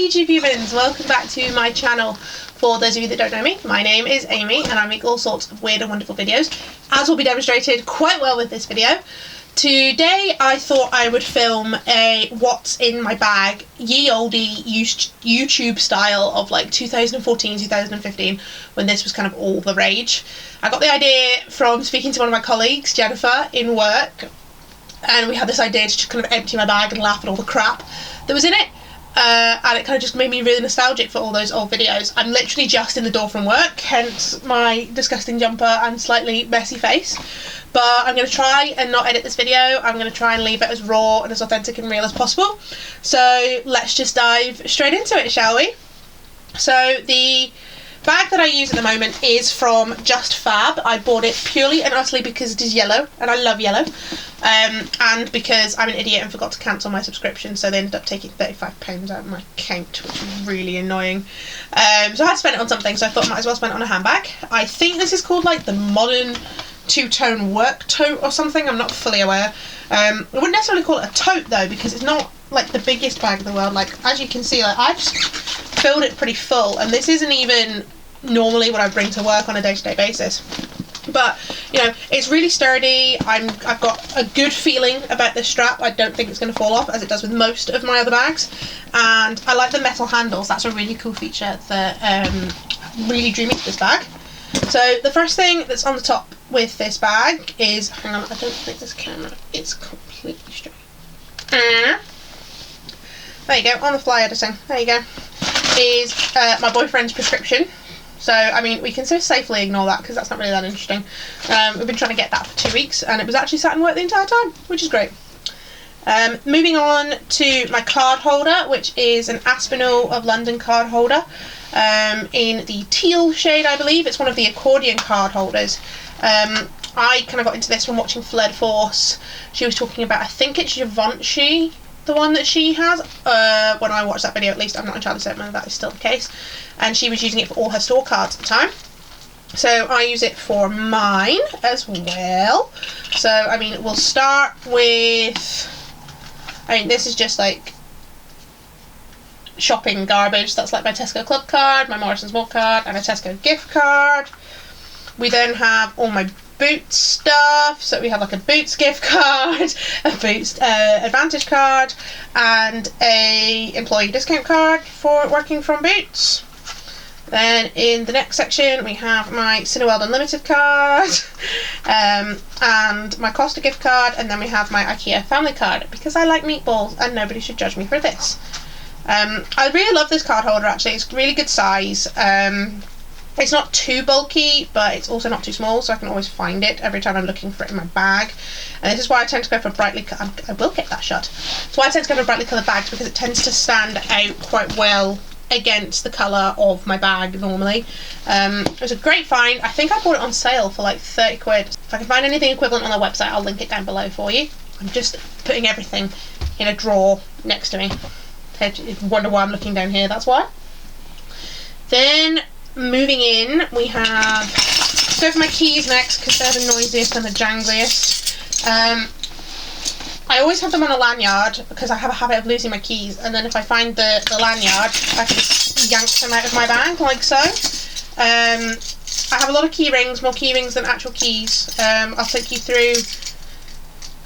YouTube humans, welcome back to my channel. For those of you that don't know me, my name is Amy and I make all sorts of weird and wonderful videos, as will be demonstrated quite well with this video. Today I thought I would film a what's in my bag ye olde YouTube style of like 2014, 2015, when this was kind of all the rage. I got the idea from speaking to one of my colleagues, Jennifer, in work, and we had this idea to just kind of empty my bag and laugh at all the crap that was in it. And it kind of just made me really nostalgic for all those old videos. I'm literally just in the door from work, hence my disgusting jumper and slightly messy face. But I'm going to try and not edit this video. I'm going to try and leave it as raw and as authentic and real as possible. So let's just dive straight into it, shall we? So the bag that I use at the moment is from Just Fab. I bought it purely and utterly because it is yellow, and I love yellow. And because I'm an idiot and forgot to cancel my subscription, so they ended up taking £35 out of my account, which is really annoying. So I had to spend it on something, so I thought I might as well spend it on a handbag. I think this is called like the modern two-tone work tote or something, I'm not fully aware. I wouldn't necessarily call it a tote though, because it's not like the biggest bag in the world. Like, as you can see, like I've filled it pretty full, and this isn't even normally what I bring to work on a day-to-day basis. But you know, it's really sturdy. I've got a good feeling about this strap. I don't think it's going to fall off, as it does with most of my other bags, and I like the metal handles. That's a really cool feature that really drew me to this bag. So the first thing that's on the top with this bag is, hang on, I don't think this camera is completely straight. There you go, on the fly editing, there you go, is my boyfriend's prescription. So, I mean, we can so safely ignore that because that's not really that interesting. We've been trying to get that for 2 weeks, and it was actually sat in work the entire time, which is great. Moving on to my card holder, which is an Aspinall of London card holder in the teal shade, I believe. It's one of the accordion card holders. I kind of got into this from watching Fled Force. She was talking about, I think it's Givenchy, the one that she has. When I watched that video, at least, I'm not entirely certain whether that is still the case. And she was using it for all her store cards at the time. So I use it for mine as well. So, I mean, we'll start with, I mean, this is just like shopping garbage. That's like my Tesco Club card, my Morrison's Malt card, and a Tesco gift card. We then have all my Boots stuff, so we have like a Boots gift card, a Boots Advantage card, and a employee discount card for working from Boots. Then in the next section we have my Cineworld Unlimited card, and my Costa gift card, and then we have my IKEA family card, because I like meatballs and nobody should judge me for this. I really love this card holder actually. It's really good size. It's not too bulky, but it's also not too small, so I can always find it every time I'm looking for it in my bag. And this is why I tend to go for brightly I will get that shut. That's why I tend to go for brightly coloured bags, because it tends to stand out quite well against the colour of my bag normally. It was a great find. I think I bought it on sale for like 30 quid. If I can find anything equivalent on their website, I'll link it down below for you. I'm just putting everything in a drawer next to me. If you wonder why I'm looking down here, that's why. Then moving in, we have, let's go for my keys next, because they're the noisiest and the jangliest. I always have them on a lanyard because I have a habit of losing my keys, and then if I find the lanyard, I can just yank them out of my bag like so. I have a lot of key rings, more key rings than actual keys. I'll take you through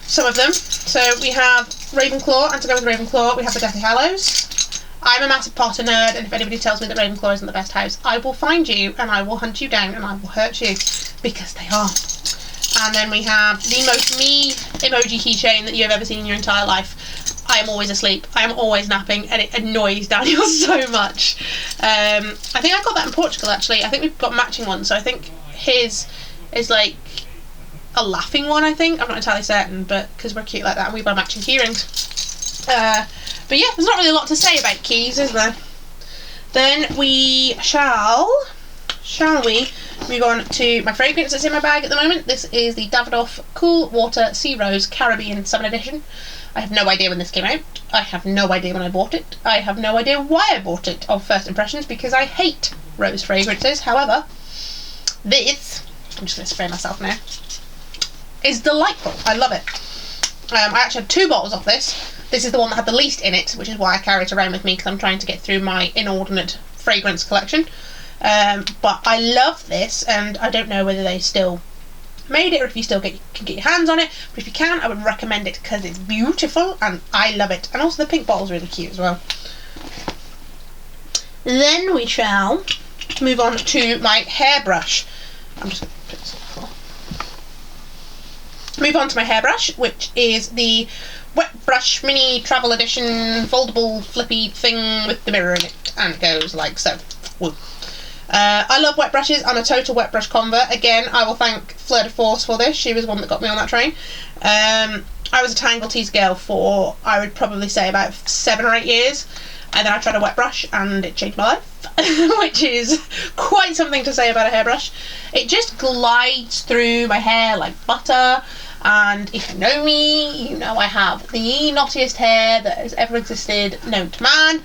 some of them. So we have Ravenclaw, and to go with Ravenclaw we have the Deathly Hallows. I'm a massive Potter nerd, and if anybody tells me that Ravenclaw isn't the best house, I will find you and I will hunt you down and I will hurt you, because they are. And then we have the most me emoji keychain that you've ever seen in your entire life. I am always asleep, I am always napping, and it annoys Daniel so much. I think I got that in Portugal actually. I think we've got matching ones, so I think his is like a laughing one, I think. I'm not entirely certain, but because we're cute like that and we buy matching key rings. But yeah, there's not really a lot to say about keys, is there? Then we shall we move on to my fragrance that's in my bag at the moment. This is the Davidoff Cool Water Sea Rose Caribbean Summer Edition. I have no idea when this came out. I have no idea when I bought it. I have no idea why I bought it of first impressions, because I hate rose fragrances. However, this, I'm just going to spray myself now, is delightful. I love it. I actually have 2 bottles of this. this is the one that had the least in it, which is why I carry it around with me, because I'm trying to get through my inordinate fragrance collection. But I love this, and I don't know whether they still made it or if you still can get your hands on it, but if you can, I would recommend it because it's beautiful and I love it. And also the pink bottle's really cute as well. Then we shall move on to my hairbrush. I'm just going to put this on the floor. Move on to my hairbrush, which is the Wet Brush Mini Travel Edition foldable flippy thing with the mirror in it, and it goes like so. Woo. I love wet brushes. I'm a total wet brush convert. Again, I will thank Fleur de Force for this. She was the one that got me on that train. I was a Tangle Tease girl for, I would probably say, about 7 or 8 years. And then I tried a wet brush and it changed my life, which is quite something to say about a hairbrush. It just glides through my hair like butter. And if you know me, you know I have the knottiest hair that has ever existed known to man.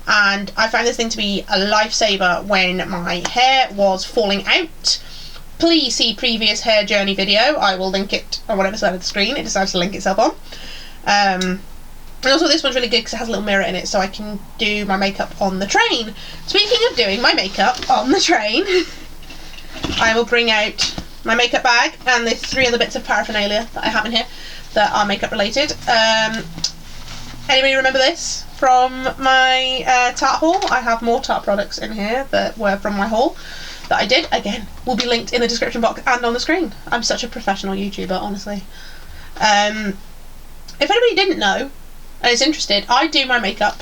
And I found this thing to be a lifesaver when my hair was falling out. Please see previous hair journey video. I will link it on whatever side of the screen it decides to link itself on. And also this one's really good because it has a little mirror in it, so I can do my makeup on the train. Speaking of doing my makeup on the train, I will bring out my makeup bag and the 3 other bits of paraphernalia that I have in here that are makeup related. Anybody remember this from my Tarte haul? I have more Tarte products in here that were from my haul that I did. Again, will be linked in the description box and on the screen. I'm such a professional YouTuber, honestly. If anybody didn't know and is interested, I do my makeup,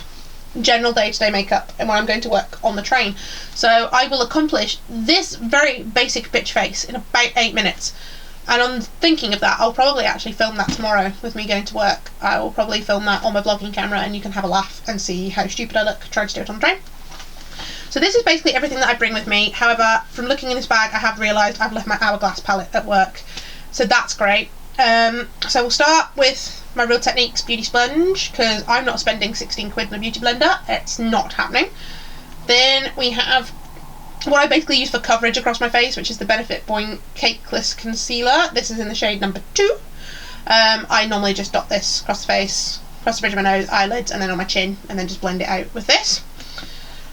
general day-to-day makeup, and when I'm going to work on the train. So I will accomplish this very basic bitch face in about 8 minutes. And on thinking of that, I'll probably actually film that tomorrow with me going to work. I will probably film that on my vlogging camera and you can have a laugh and see how stupid I look trying to do it on the train. So this is basically everything that I bring with me. However, from looking in this bag, I have realised I've left my Hourglass palette at work. So that's great. So we'll start with my Real Techniques Beauty Sponge, because I'm not spending 16 quid on a beauty blender. It's not happening. Then we have what I basically use for coverage across my face, which is the Benefit Boing Cakeless Concealer. This is in the shade number 2. I normally just dot this across the face, across the bridge of my nose, eyelids, and then on my chin, and then just blend it out with this.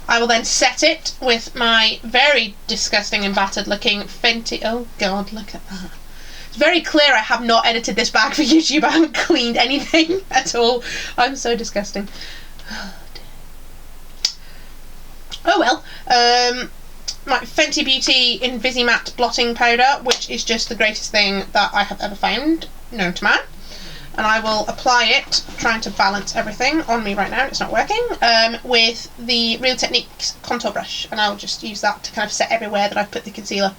I will then set it with my very disgusting and battered looking Fenty. Oh god, look at that. It's very clear I have not edited this bag for YouTube. I haven't cleaned anything at all. I'm so disgusting. Oh well. My Fenty Beauty Invisimatte blotting powder, which is just the greatest thing that I have ever found known to man. And I will apply it, trying to balance everything on me right now, it's not working, with the Real Techniques contour brush, and I'll just use that to kind of set everywhere that I've put the concealer.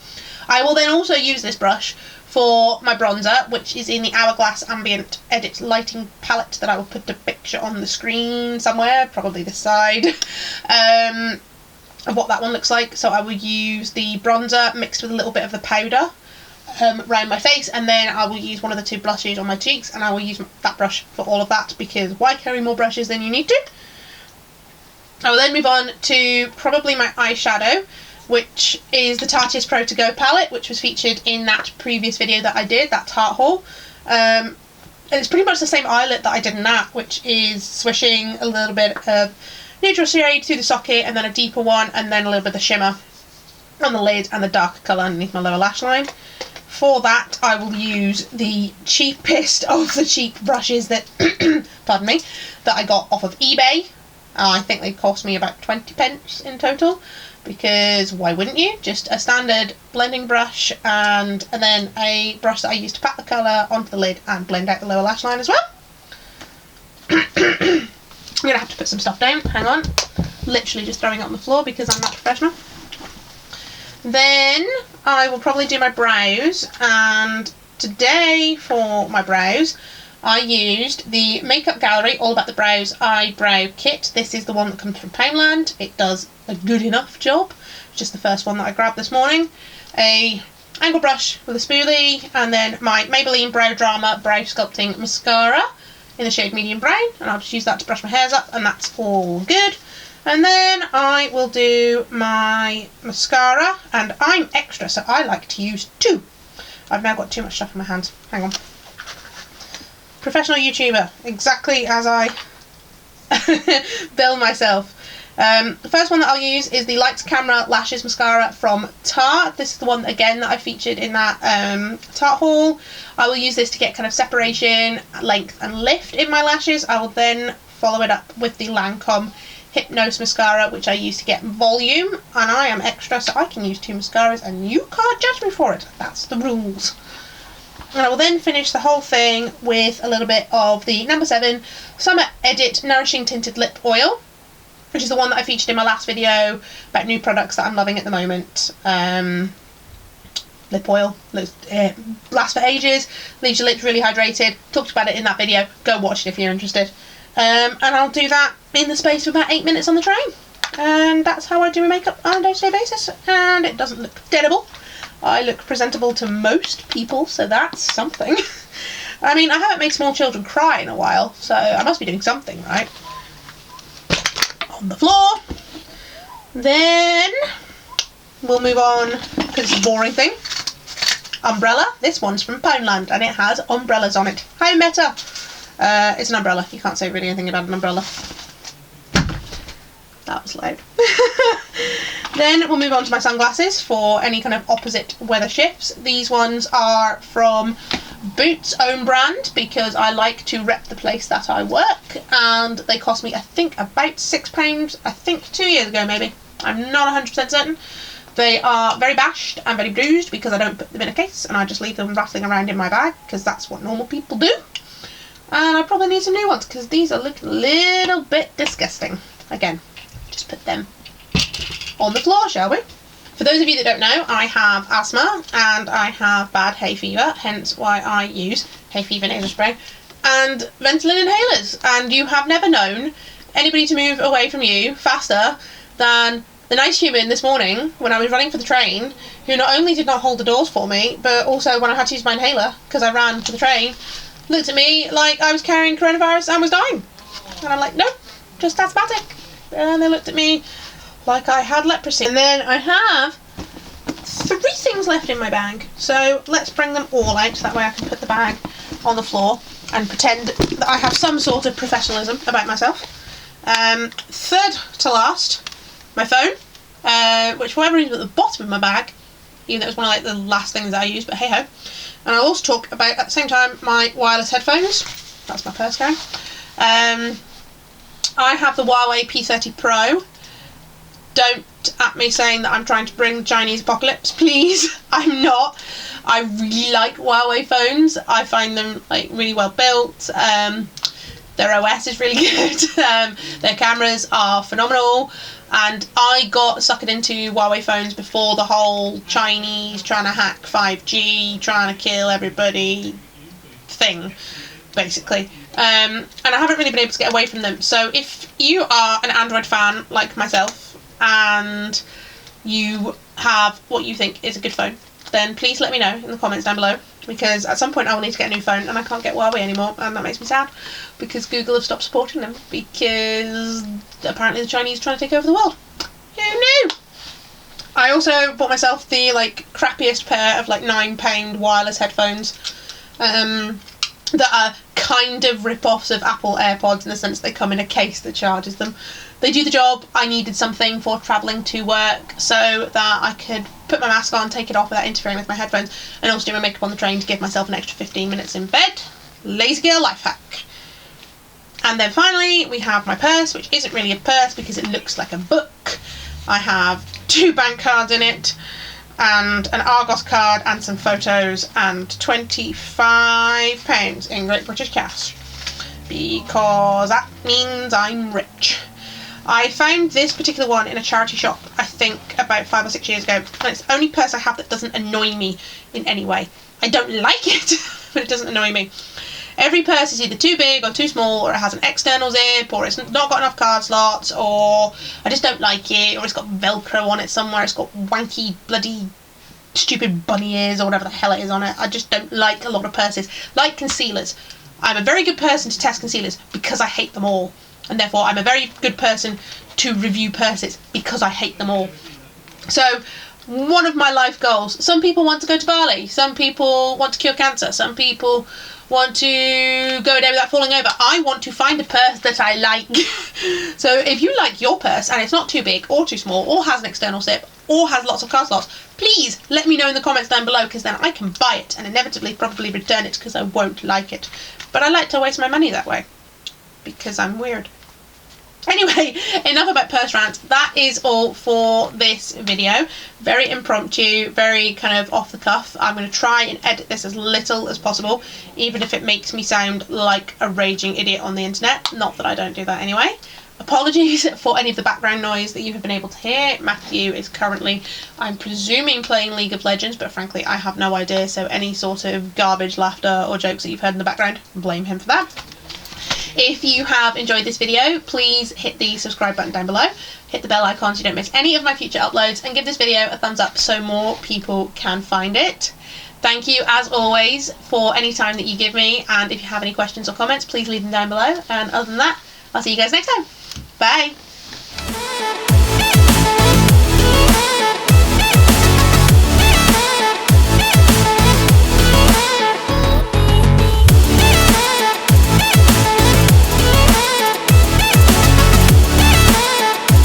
I will then also use this brush for my bronzer, which is in the Hourglass Ambient Edit Lighting palette that I will put a picture on the screen somewhere, probably this side. Of what that one looks like. So I will use the bronzer mixed with a little bit of the powder around my face, and then I will use one of the 2 blushes on my cheeks, and I will use that brush for all of that, because why carry more brushes than you need to? I will then move on to probably my eyeshadow, which is the Tarteist Pro To Go palette, which was featured in that previous video that I did, that Tarte haul. And it's pretty much the same eyelet that I did in that, which is swishing a little bit of neutral shade through the socket, and then a deeper one, and then a little bit of shimmer on the lid and the darker colour underneath my lower lash line. For that, I will use the cheapest of the cheap brushes that, pardon me, that I got off of eBay. I think they cost me about 20 pence in total, because why wouldn't you? Just a standard blending brush, and then a brush that I use to pat the colour onto the lid and blend out the lower lash line as well. I'm going to have to put some stuff down, hang on. Literally just throwing it on the floor because I'm not professional. Then I will probably do my brows, and today for my brows I used the Makeup Gallery All About the Brows Eyebrow Kit. This is the one that comes from Poundland. It does a good enough job. It's just the first one that I grabbed this morning. A angle brush with a spoolie, and then my Maybelline Brow Drama Brow Sculpting Mascara in the shade medium brown, and I'll just use that to brush my hairs up, and that's all good. And then I will do my mascara, and I'm extra, so I like to use 2. I've now got too much stuff in my hands. Hang on. professional YouTuber, exactly as I bill myself. The first one that I'll use is the Lights Camera Lashes Mascara from Tarte. This is the one, again, that I featured in that Tarte haul. I will use this to get kind of separation, length and lift in my lashes. I will then follow it up with the Lancome Hypnose Mascara, which I use to get volume. And I am extra, so I can use 2 mascaras and you can't judge me for it. That's the rules. And I will then finish the whole thing with a little bit of the No. 7 Summer Edit Nourishing Tinted Lip Oil, which is the one that I featured in my last video about new products that I'm loving at the moment. Lip oil, lasts for ages, leaves your lips really hydrated. Talked about it in that video. Go watch it if you're interested. And I'll do that in the space of about 8 minutes on the train. And that's how I do my makeup on a day-to-day basis. And it doesn't look terrible. I look presentable to most people, so that's something. I mean, I haven't made small children cry in a while, so I must be doing something right. On the floor. Then we'll move on to this boring thing. Umbrella. This one's from Poundland and it has umbrellas on it. How meta. It's an umbrella. You can't say really anything about an umbrella. That was loud. Then we'll move on to my sunglasses for any kind of opposite weather shifts. These ones are from Boots' own brand because I like to rep the place that I work, and they cost me I think about £6, I think 2 years ago maybe. I'm not 100% certain. They are very bashed and very bruised because I don't put them in a case and I just leave them rattling around in my bag because that's what normal people do. And I probably need some new ones because these are looking a little bit disgusting. Again, just put them on the floor, shall we? For those of you that don't know, I have asthma and I have bad hay fever, hence why I use hay fever nasal spray and Ventolin inhalers. And you have never known anybody to move away from you faster than the nice human this morning when I was running for the train, who not only did not hold the doors for me, but also when I had to use my inhaler because I ran for the train, looked at me like I was carrying coronavirus and was dying. And I'm like, nope, just asthmatic. And they looked at me like I had leprosy. And then I have 3 things left in my bag, so let's bring them all out so that way I can put the bag on the floor and pretend that I have some sort of professionalism about myself. Third to last, my phone, which for whatever reason at the bottom of my bag, even though it was one of like the last things that I used, but hey ho. And I'll also talk about at the same time my wireless headphones. That's my purse going. I have the Huawei P30 Pro. Don't at me saying that I'm trying to bring the Chinese apocalypse, please. I'm not. I really like Huawei phones. I find them like really well built. Their OS is really good. Their cameras are phenomenal. And I got suckered into Huawei phones before the whole Chinese trying to hack 5G, trying to kill everybody thing, basically. And I haven't really been able to get away from them. So if you are an Android fan like myself and you have what you think is a good phone, then please let me know in the comments down below, because at some point I will need to get a new phone and I can't get Huawei anymore, and that makes me sad because Google have stopped supporting them because apparently the Chinese are trying to take over the world. Who knew? I also bought myself the like crappiest pair of like £9 wireless headphones that are kind of rip-offs of Apple AirPods in the sense they come in a case that charges them. They do the job. I needed something for travelling to work so that I could put my mask on, take it off without interfering with my headphones, and also do my makeup on the train to give myself an extra 15 minutes in bed. Lazy girl life hack. And then finally we have my purse, which isn't really a purse because it looks like a book. I have 2 bank cards in it, and an Argos card and some photos, and £25 in Great British cash, because that means I'm rich. I found this particular one in a charity shop, I think about 5 or 6 years ago, and it's the only purse I have that doesn't annoy me in any way. I don't like it, but it doesn't annoy me. Every purse is either too big or too small, or it has an external zip, or it's not got enough card slots, or I just don't like it, or it's got Velcro on it somewhere, it's got wanky bloody stupid bunny ears or whatever the hell it is on it. I just don't like a lot of purses. Like concealers. I'm a very good person to test concealers because I hate them all, and therefore I'm a very good person to review purses because I hate them all. So one of my life goals. Some people want to go to Bali, some people want to cure cancer, some people want to go a day without falling over. I want to find a purse that I like. So if you like your purse and it's not too big or too small or has an external zip or has lots of card slots, please let me know in the comments down below, because then I can buy it and inevitably probably return it because I won't like it. But I like to waste my money that way because I'm weird. Anyway, enough about purse rants. That is all for this video. Very impromptu, very kind of off the cuff. I'm going to try and edit this as little as possible, even if it makes me sound like a raging idiot on the internet. Not that I don't do that anyway. Apologies for any of the background noise that you have been able to hear. Matthew is currently, I'm presuming, playing League of Legends, but frankly I have no idea, so any sort of garbage laughter or jokes that you've heard in the background, blame him for that. If you have enjoyed this video, please hit the subscribe button down below, hit the bell icon so you don't miss any of my future uploads, and give this video a thumbs up so more people can find it. Thank you as always for any time that you give me, and if you have any questions or comments, please leave them down below, and other than that, I'll see you guys next time. Bye!